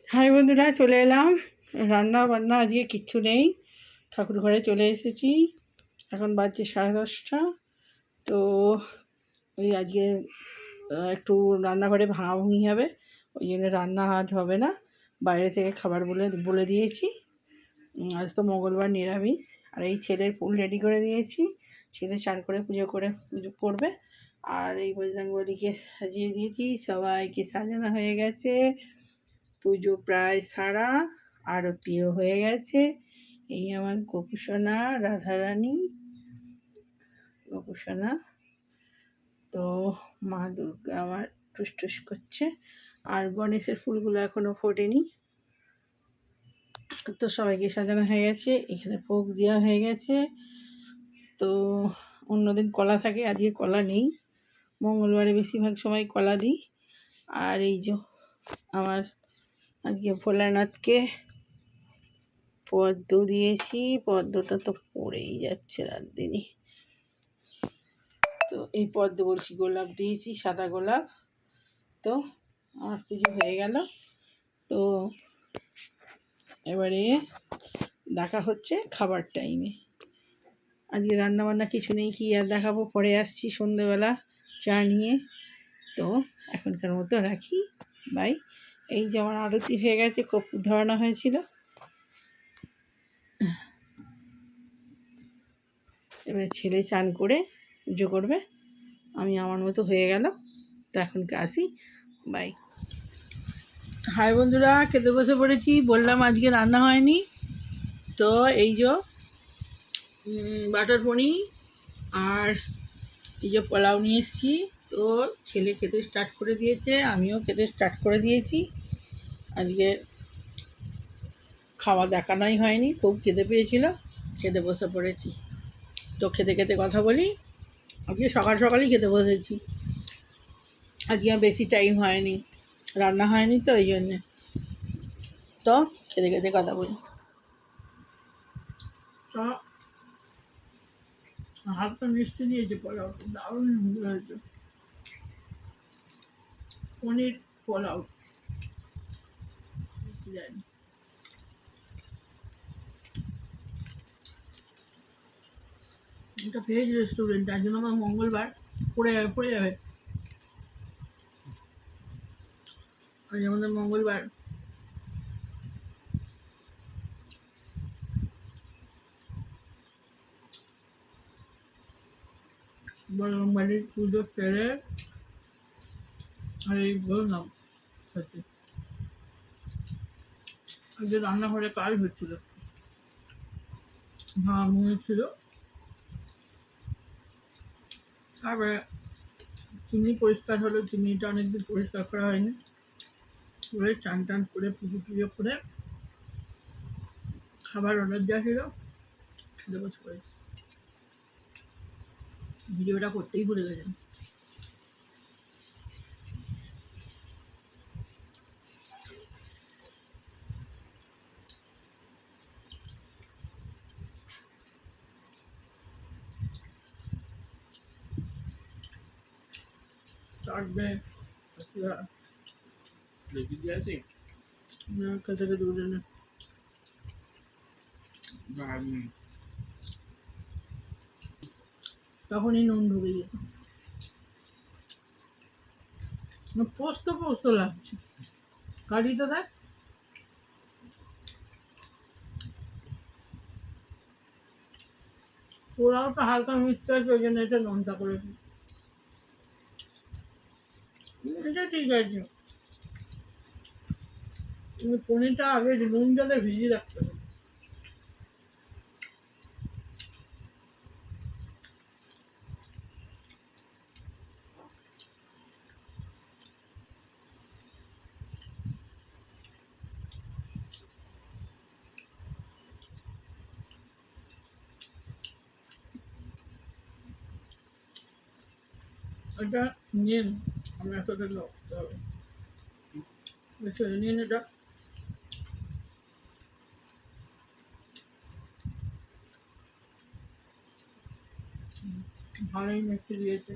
High বন্ধুরা, চলে এলাম। রান্না বান্না আজকে কিচ্ছু নেই, ঠাকুর ঘরে চলে এসেছি। এখন বাজছে 10:30। তো ওই আজকে একটু রান্নাঘরে ভাঙাভুঙি হবে, ওই জন্য রান্না আজ হবে না। বাইরে থেকে খাবার বলে বলে দিয়েছি। আজ তো মঙ্গলবার, নিরামিষ। আর এই ছেলের ফুল রেডি করে দিয়েছি, ছেলে চান করে পুজো করবে। আর এই বজরংবলীকে সাজিয়ে দিয়েছি, সবাইকে সাজানো হয়ে গেছে। পুজো প্রায় সারা, আরতিও হয়ে গেছে। এই আমার গোপুসোনা রাধারানী, গোপুসোনা। তো মা দুর্গা আমার টুস করছে। আর গণেশের ফুলগুলো এখনও ফোটেনি। তো সবাইকে সাজানো হয়ে গেছে, এখানে ভোগ দেওয়া হয়ে গেছে। তো অন্যদিন কলা থাকে, আজকে কলা নেই। মঙ্গলবারে বেশিরভাগ সময় কলা দিই। আর এই যে আমার আজকে ভোলানাথকে পদ্ম দিয়েছি, পদ্মটা তো পড়েই যাচ্ছে রাত দিনই। তো এই পদ্ম বলছি, গোলাপ দিয়েছি, সাদা গোলাপ। তো আমার পুজো হয়ে গেল। তো এবারে দেখা হচ্ছে খাবার টাইমে। আজকে রান্নাবান্না কিছু নেই, কি আর দেখাবো, পরে আসছি সন্ধ্যেবেলা চা নিয়ে। তো এখনকার মতো রাখি, বাই। এই যে আমার আরতি হয়ে গেছে, কর্পূর ধরানো হয়েছিল। এবারে ছেলে চান করে পুজো করবে, আমি আমার মতো হয়ে গেল। তো এখনকে আসি, বাই। হাই বন্ধুরা, খেতে বসে পড়েছি। বললাম আজকে রান্না হয়নি। তো এই যে বাটার পনির আর এই যে পোলাও নিয়ে এসেছি। তো ছেলে খেতে স্টার্ট করে দিয়েছে, আমিও খেতে স্টার্ট করে দিয়েছি। আজকে খাওয়া দেখানোই হয়নি, খুব খেতে পেয়েছিল, খেতে বসে পড়েছি। তো খেতে খেতে কথা বলি। আজকে সকাল সকালই খেতে বসেছি, আজকে বেশি টাইম হয়নি, রান্না হয়নি, তো এই জন্যে। তো খেতে খেতে কথা বলি। তো হালকা মিষ্টি দিয়েছে, পোলাও দারুণ হয়েছে। পনির পোলাও জানি। এটা ভেজ রেস্টুরেন্ট, তার জন্য আমার মঙ্গলবার পড়ে যাবে। আজ আমাদের মঙ্গলবার। বজরংবলীর পুজো সেরে আর এই বললাম সত্যি আজকে রান্নাঘরে কাজ হচ্ছিল, ভাঙা ছিল। তারপরে চিমনি পরিষ্কার হলো, চিমনিটা অনেকদিন পরিষ্কার করা হয়নি। করে চান টান করে পুজো করে খাবার অর্ডার দেওয়া ছিল, খেতে বসে পড়েছি। ভিডিওটা করতেই ভুলে গেছেন। চাটবে না, খেতে খেতে উঠে না। তখনই নুন ঢুকে যেত। পোস্ত পোস্ত লাগছে, কারিটা দেখ। পোলাওটা হালকা মিক্সড আছে, ওই জন্য এটা নোনতা করেছি। এটা ঠিক আছে, কিন্তু পনিরটা আগে নুন জলে ভিজিয়ে রাখতে হবে। এটা নিয়ে আমি একসাথে করতে হবে, নিয়ে এটা ভালোই মিষ্টি দিয়েছে,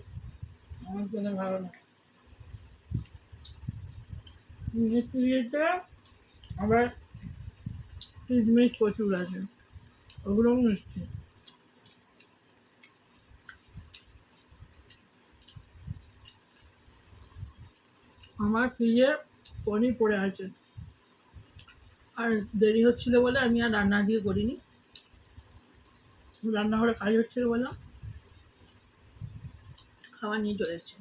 আমার জন্য ভালো না। মিষ্টি দিয়েছে, আবার কিশমিশ প্রচুর আছে, ওগুলোও মিষ্টি। আমার ফ্রিজে পনির পড়ে আছে, আর দেরি হচ্ছিলো বলে আমি আর রান্না দিয়ে করিনি। রান্নাঘরে কাজ হচ্ছিলো বলে খাবার নিয়ে চলে এসেছি।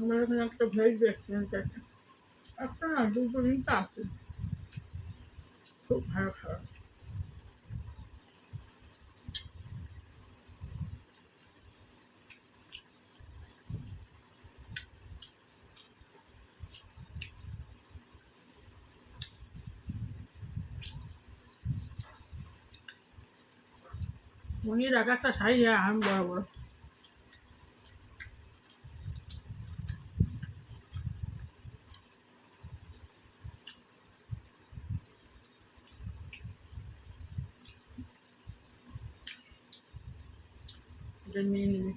আমার এখানে একটা ভেজ রেস্টুরেন্ট আছে, একটা না দুটো তিনটা আছে, খুব ভালো খাবার। পনির এক একটা সাইজ আম বড় বড়। এটা নিয়ে নিবি।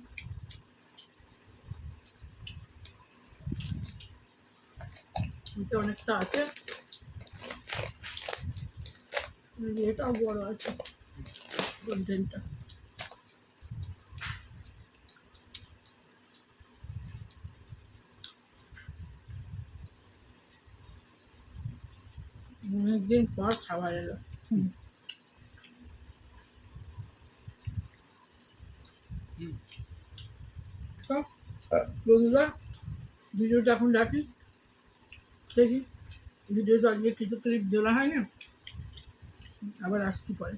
এটা অনেকটা আছে, এটাও বড় আছে কন্টেন্টটা। অনেকদিন পর খাবার এলো। তো বন্ধুরা, ভিডিওটা এখন রাখি, দেখি ভিডিওটা আজকে কিছু ক্লিপ দেওয়া হয় না, আবার আসছি পরে।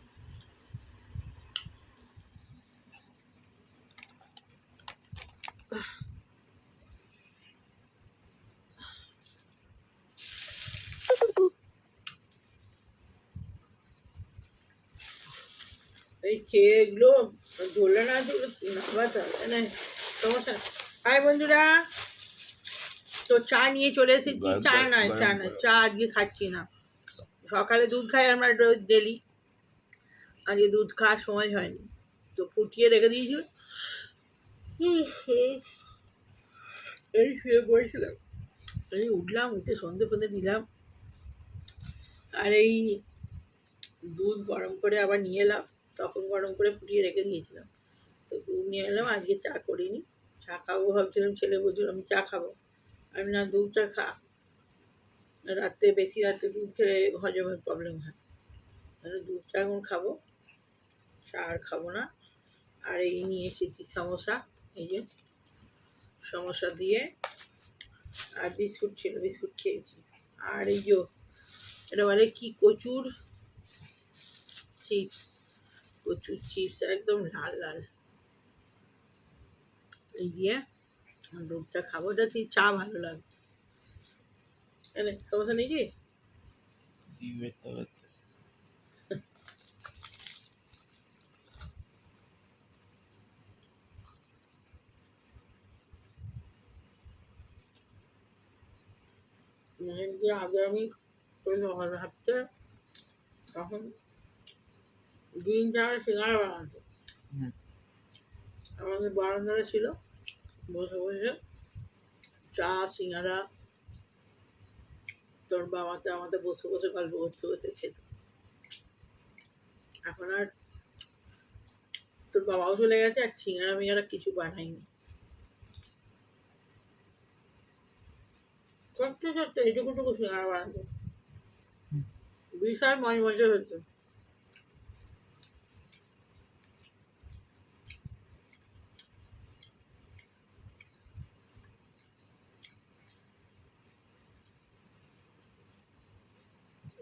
এই খেয়ে এগুলো ধরলে না নাবা তাহলে সমস্যা। হাই বন্ধুরা, তো চা নিয়ে চলে এসেছি। চা নয়, চা নয়, চা আজকে খাচ্ছি না। সকালে দুধ খাই আমরা রোজ ডেলি, আজকে দুধ খাওয়ার সময় হয়নি, তো ফুটিয়ে রেখে দিয়েছি। এই শুয়ে পড়েছিলাম, এই উঠলাম, উঠে সন্ধে ফন্ধে দিলাম, আর এই দুধ গরম করে আবার নিয়ে এলাম, তখন গরম করে ফুটিয়ে রেখে দিয়েছিলাম, তো দুধ নিয়ে এলাম। আজকে চা করিনি, চা খাবো ভাবছিলাম, ছেলে বলছিল আমি চা খাবো, আমি না দুধটা খা, রাত্রে বেশি রাত্রে দুধ খেলে হজমের প্রবলেম হয়, তাহলে দুধটা এখন খাবো, চা আর খাবো না। আর এই নিয়ে এসেছি সমোসা, এই যে সমোসা দিয়ে, আর বিস্কুট ছিল, বিস্কুট খেয়েছি। আর এই যে এটা বলে কি, কচুর চিপস, কচুর চিপস একদম লাল লাল, এই দিয়ে দুধটা খাবো। এটা চা ভালো লাগে, সমস্যা নেই কি? আগে আমি ভাবতে তখন গ্রিন চার সিঙ্গারা বানাতো, আমাদের বারান্দাটা ছিল, বসে বসে চা সিঙ্গারা তোর বাবাতে আমাদের বসে বসে গল্প করতে করতে খেত। এখন আর তোর বাবাও চলে গেছে, আর সিঙ্গারা মিঙ্গারা কিছু বানাইনি, করতে করতে এইটুকুটুকু সিঙ্গারা বানাতো, বিশাল মজা হতো।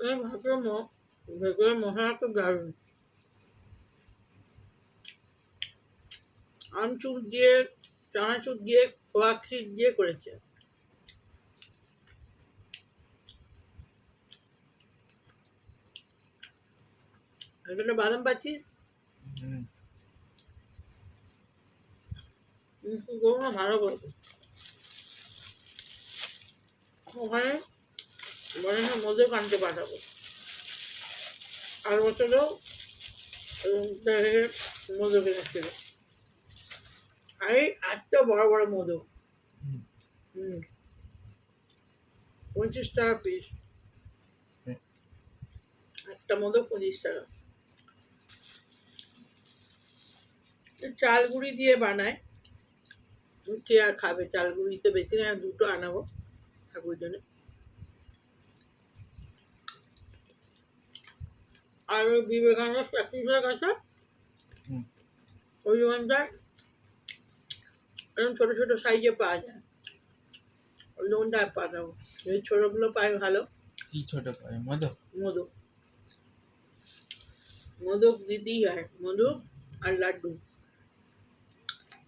এই ভাতের ভেতরে মশলা খুব দারুণ, আমচুর দিয়ে, চানাচুর দিয়ে, খোয়া ক্ষীর দিয়ে করেছে। এখানে বাদাম পাচ্ছিস, ভালো করবে ওখানে, মনে হয় মধুর কানতে পাঠাবো, আর বছরেও মধু কিনেছিল, আর এই এত বড় বড় মধু, হুম, 25 টাকা পিস। হুম। একটা মোদক 25 টাকা। চাল গুঁড়ি দিয়ে বানায়। কে আর খাবে চাল গুঁড়ি তো বেশি না, দুটো আনাবো ঠাকুরের জন্য। আর ওই বিবেকানন্দ স্ট্যাচুটার কাছে হুম। ওই দোকানটার এরকম ছোট ছোট সাইজে পাওয়া যায়, ওই দোকানটা পাঠাবো। এই ছোটগুলো পাই ভালো। কি ছোট পায় মধু? মোদক, মোদক দিতেই হয়, মোদক আর লাড্ডু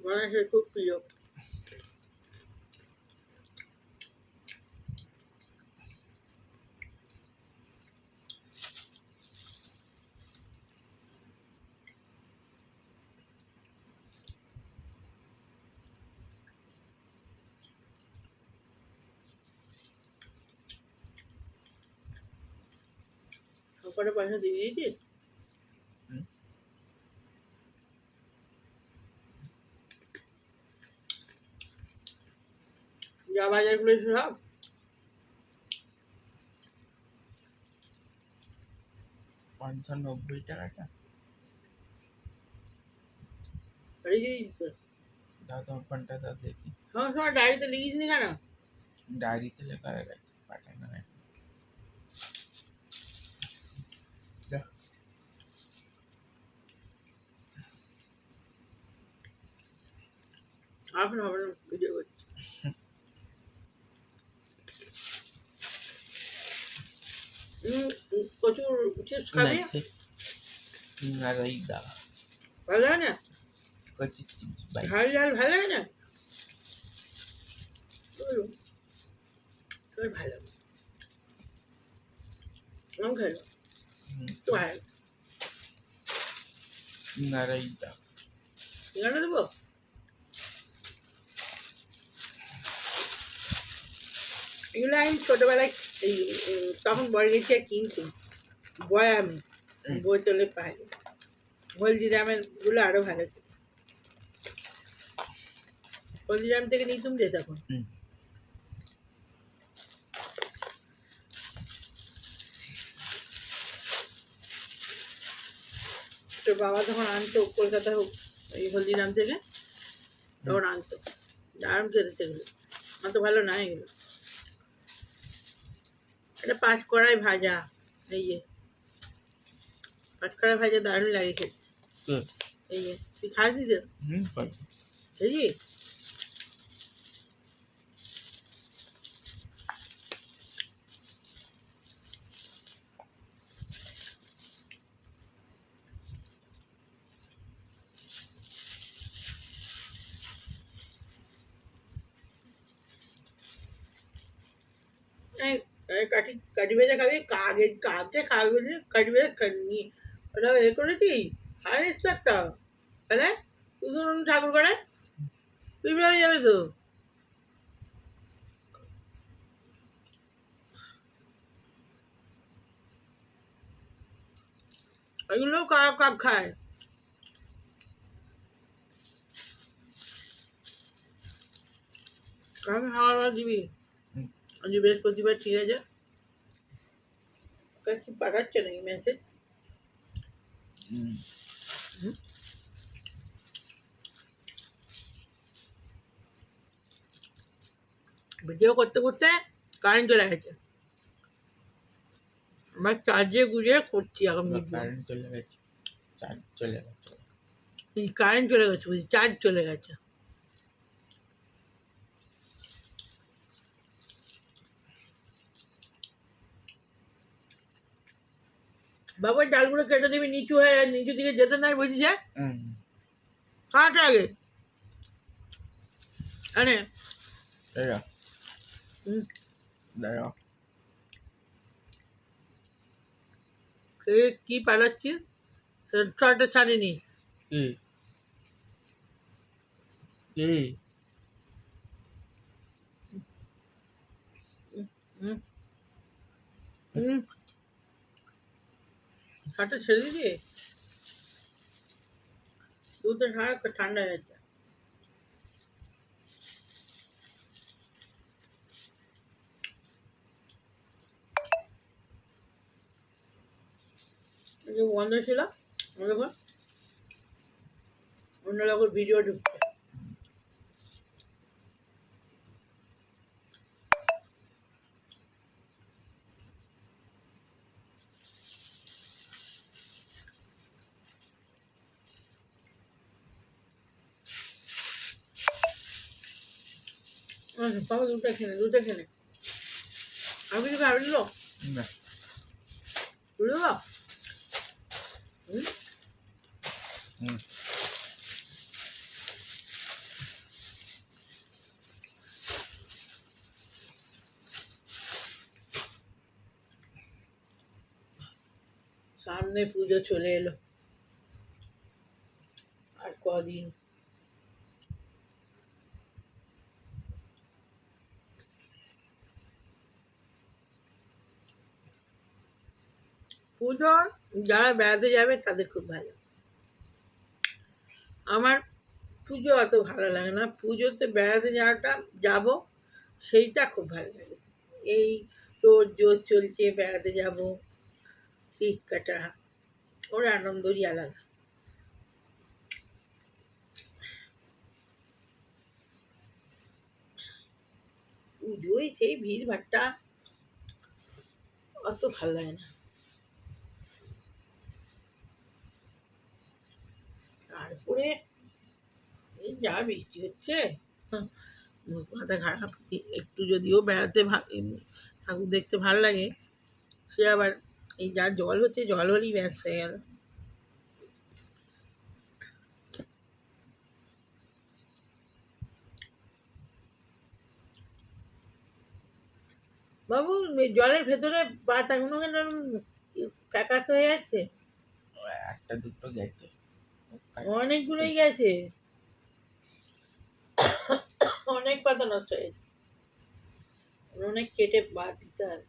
গণেশের খুব প্রিয়। সবকটা পয়সা দিয়ে দিয়েছিস? হুম। যা বাজার করেছিস সব? 590 টাকাটা লিখে দিয়েছিস তো? দাও তোমার ফোনটা দাও দেখি। সব সময় ডায়েরিতে লিখিস নি কেন? ডায়েরিতে লেখা হয়ে গেছে, পাঠানো হয়। দাও। এখন হবে না, ভিডিও করছি। প্রচুর চিপস খাবি? না, ঠিক। আর ওই দাও ভালো হয় না? কচি চিপস বাই। ঝাল ঝাল ভালো হয় না? ভালো, আমি খাইলো তো ভালো। আর ওই দাও। ঠিকানা দেবো? এগুলো আমি ছোটবেলায় এই তখন বড় গেছি আর কিনতাম বয়ামে, বোতলে পাই। হলদিরামের গুলো আরো ভালো ছিল, হলদিরাম থেকে নিতুম যে তখন। হুম। তোর বাবা তখন আনতো কলকাতা হোক এই হলদিরাম থেকে, তখন আনতো দারুণ খেতে সেগুলো। অত ভালো না এগুলো। এটা 5 কড়াই ভাজা, এই যে 5 কড়াই ভাজা দারুণ লাগে খেতে। হুম। এই যে তুই খাস দিস খাই। খেয়েছি? কাঠি কাঠি ভেজা খাবি? কাকে কাকে খাবি বলছি? কাঠি ভেজা খাবি? ওটা এ করেছি হারিস একটা, তাহলে তুই তো ঠাকুর করে তুই হয়ে যাবে তো। এগুলো কাক কাক খায়। কাকে খাওয়ার দিবি? হুম। আজ বৃহস্পতিবার, ঠিক আছে। কাছে পাঠাচ্ছে নাকি মেসেজ? হুম। ভিডিও করতে করতে কারেন্ট চলে গেছে, আমরা চার্জে গুঁজে করছি এখন ভিডিও। কারেন্ট চলে গেছে, চার্জ চলে গেছে। কারেন্ট চলে গেছে বুঝি, চার্জ চলে গেছে। বাবার ডালগুলো কেটে দিবি, নিচু হয়ে নিচু দিকে যেতে নাই বুঝিস? হুম। কাটা আগে আরে দাঁড়াও হুম, দাঁড়াও। কি পাঠাচ্ছিস? সেটা ছাড়ি নিস। কি কি হুম হুম, শার্টটা ছেড়ে দিবি? দুধের শার্ট ঠান্ডা হয়ে যাচ্ছে। যে বন্ধ ছিল দেখুন অন্য রকম ভিডিও ঢুকছে। বাবা দুটো খেলে আমি কিছু খাবেন লো না বুঝলো হুম সামনে পুজো চলে এলো আর কদিন। পুজো যারা বেড়াতে যাবে তাদের খুব ভালো। আমার পুজো অত ভালো লাগে না, পুজোতে বেড়াতে যাওয়াটা যাব সেইটা খুব ভালো লাগে। এই তোর জোর চলছে বেড়াতে যাব কেক কাটা ওর আনন্দই আলাদা। পুজোয় সেই ভিড় ভাট্টা অত ভালো লাগে না। তারপরে এই যা বৃষ্টি হচ্ছে মাথা খারাপ। একটু যদিও বেড়াতে ঠাকুর দেখতে ভালো লাগে, সে আবার এই যা জল হচ্ছে জল হলেই ব্যাস হয়ে গেল। বাবু জলের ভেতরে পাতাগুলো কেন ফ্যাকাস হয়ে যাচ্ছে? একটা দুটো গেছে অনেকগুলোই গেছে, অনেক পাতা নষ্ট হয়ে গেছে, অনেক কেটে বাদ দিতে হবে।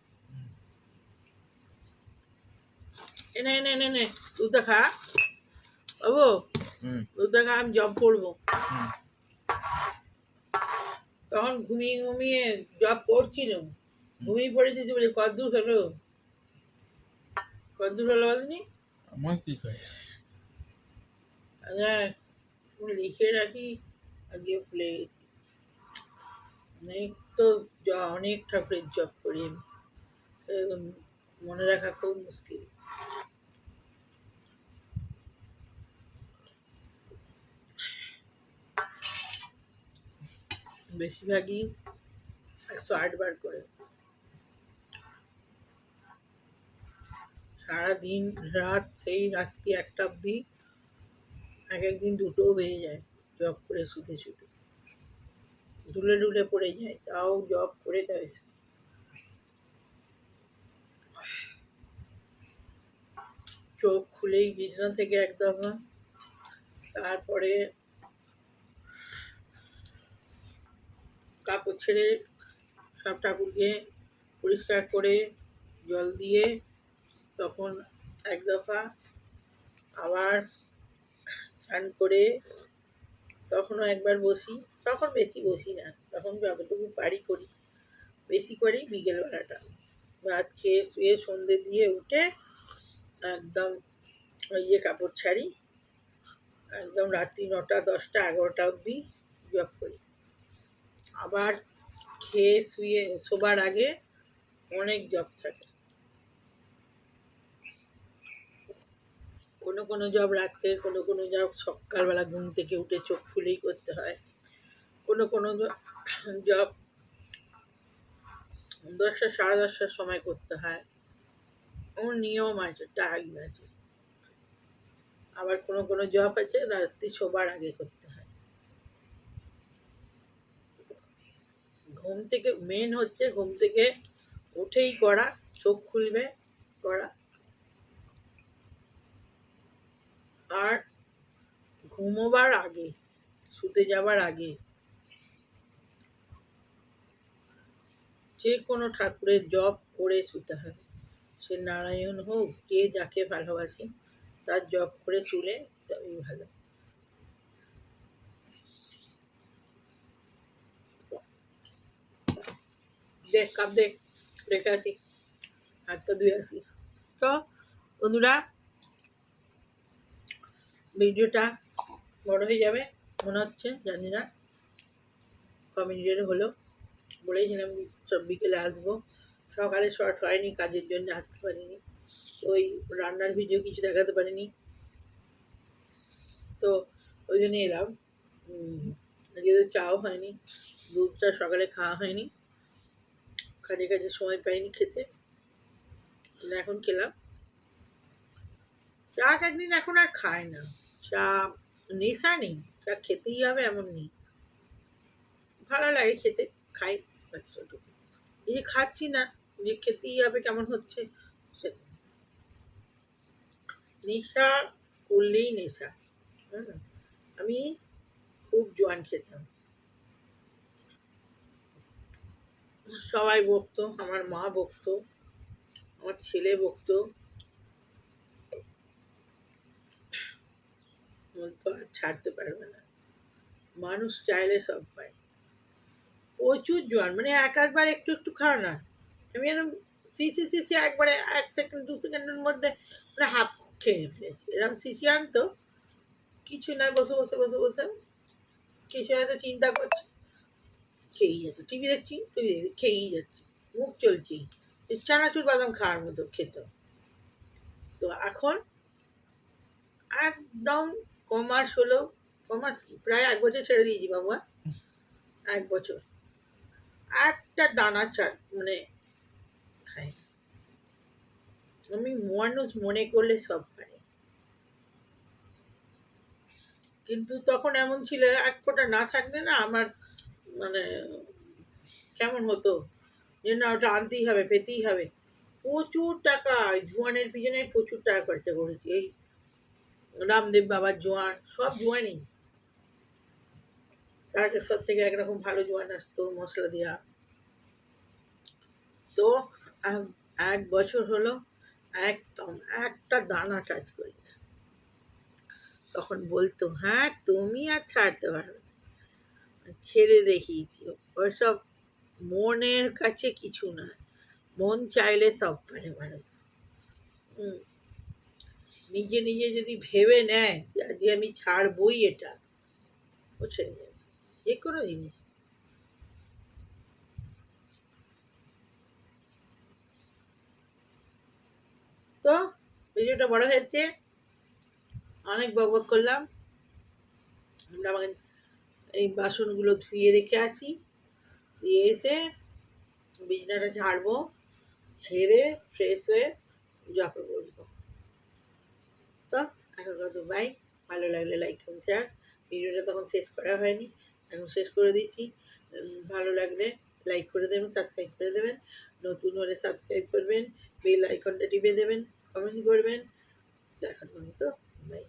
এনে এনে এনে এনে দুধটা খা বাবু, দুধটা খা, আমি জব করবো। তখন ঘুমিয়ে ঘুমিয়ে জব করছিলাম, ঘুমিয়ে পড়েছিস বলে কদ্দূর হলো, কদ্দূর হলো বলনি? আমার কি করে হ্যাঁ লিখে রাখি, আজকে ভুলে গেছি। অনেক তো অনেক ঠাকুরের জব করি আমি, মনে রাখা খুব মুশকিল। বেশিরভাগই 108 বার করে, সারাদিন রাত সেই রাত্রি 1টা অবধি, এক একদিন 2টোও বেজে যায় জব করে শুতে শুতে, ঢুলে ঢুলে পড়ে যায় তাও জব করে তাই। চোখ খুলেই বিছানা থেকে একদম, তারপরে কাপড় ছেড়ে সব ঠাকুরকে পরিষ্কার করে জল দিয়ে তখন এক দফা আবার স্নান করে তখনও একবার বসি, তখন বেশি বসি না, তখন যতটুকু পারি করি, বেশি করি বিকেলবেলাটা। ভাত খেয়ে শুয়ে সন্ধে দিয়ে উঠে একদম কাপড় ছাড়ি, একদম রাত্রি 9টা 10টা 11টা অবধি জব করি। আবার খেয়ে শুয়ে শোবার আগে অনেক জব থাকে, কোনো কোনো জব রাত্রে, কোনো কোনো জব সকালবেলা ঘুম থেকে উঠে চোখ খুলেই করতে হয়, কোনো কোনো জব 10টা 10:30টার সময় করতে হয়, ওর নিয়ম আছে, টাইম আছে। আবার কোনো কোনো জব আছে রাত্রি শোবার আগে করতে হয়। ঘুম থেকে মেন হচ্ছে ঘুম থেকে উঠেই করা, চোখ খুলবে করা, আর ঘুমোবার আগে, শুতে যাবার আগে যে কোনো ঠাকুরের জপ করে শুতে হবে। সে নারায়ণ হোক, যে যাকে ভালোবাসে তার জপ করে শুলে তবেই ভালো। দেখ কাপ দেখ, রেখে আসি, হাতটা ধুয়ে আসি। তো বন্ধুরা ভিডিওটা বড় হয়ে যাবে মনে হচ্ছে, জানি না ক মিনিটের হলো। বলেছিলাম সব বিকেলে আসবো, সকালে শর্ট হয়নি, কাজের জন্য আসতে পারিনি, ওই রান্নার ভিডিও কিছু দেখাতে পারিনি, তো ওই জন্য এলাম। আজকে তো চাও হয়নি, দুধটা সকালে খাওয়া হয়নি, কাজে কাজে সময় পাইনি খেতে, এখন খেলাম। চা একদিন এখন আর খায় না, চা নেশা নেই, চা খেতেই হবে এমন নেই, ভালো লাগে খেতে, খাই বাচ্চাটুকু। এই যে খাচ্ছি না, যে খেতেই হবে কেমন হচ্ছে, নেশা করলেই নেশা। আমি খুব জোয়ান খেতাম, সবাই বকতো, আমার মা বকতো, আমার ছেলে বকতো, বলতো আর ছাড়তে পারবে না, মানুষ চাইলে সব পায়। প্রচুর জোয়ান, মানে একবার একটু একটু খাও না, আমি এরকম সিসি একবারে 1 সেকেন্ড 2 সেকেন্ডের মধ্যে মানে হাফ খেয়ে ফেলেছি, এরকম সিসি আনতো, কিছু নয়, বসে বসে বসে বসে কিছু হয়তো চিন্তা করছি, খেয়েই যাচ্ছে, টিভি দেখছি, খেয়েই যাচ্ছে, মুখ চলছি, চানাচুর বাদাম খাওয়ার মতো খেত। তো এখন একদম কমাস হলো, কমাস কি প্রায় 1 বছর ছেড়ে দিয়েছি বাবা, 1 বছর একটা দানা ছাড় মানে খাই না। আমি মানুষ মনে করলে সব পারে, কিন্তু তখন এমন ছিল, এক ফোঁটা না থাকলে না আমার মানে কেমন হতো, যে না ওটা আনতেই হবে, পেতেই হবে। প্রচুর টাকা জোয়ানের পিছনে প্রচুর টাকা খরচা করেছি, এই রামদেব বাবার জোয়ান, সব জোয়ানই, তারকেশ্বর থেকে একরকম ভালো জোয়ান আসতো মশলা দেওয়া। তো 1 বছর হলো একদম একটা দানা টাচ করি না। তখন বলতো হ্যাঁ তুমি আর ছাড়তে পারবে না, ছেড়ে দেখিয়েছি। ওসব মনের কাছে কিছু না, মন চাইলে সব পারে মানুষ। নিজে নিজে যদি ভেবে নেয় যে আজকে আমি ছাড়বই, এটা ও ছেড়ে যাবে যে কোনো জিনিস। তো ভিডিওটা বড় হয়েছে, অনেক বকবক করলাম। আমরা আমাকে এই বাসনগুলো ধুয়ে রেখে আসি, দিয়ে এসে বিছনাটা ঝাড়বো, ঝেড়ে ফ্রেশ হয়ে জবে বসবো। তো এখন কত বাই, ভালো লাগলে লাইক কমেন্ট শেয়ার, ভিডিওটা তখন শেষ করা হয়নি, এখন শেষ করে দিচ্ছি। ভালো লাগলে লাইক করে দেবেন, সাবস্ক্রাইব করে দেবেন, নতুন হলে সাবস্ক্রাইব করবেন, বেল আইকনটা টিপে দেবেন, কমেন্ট করবেন। দেখার মতো বাই।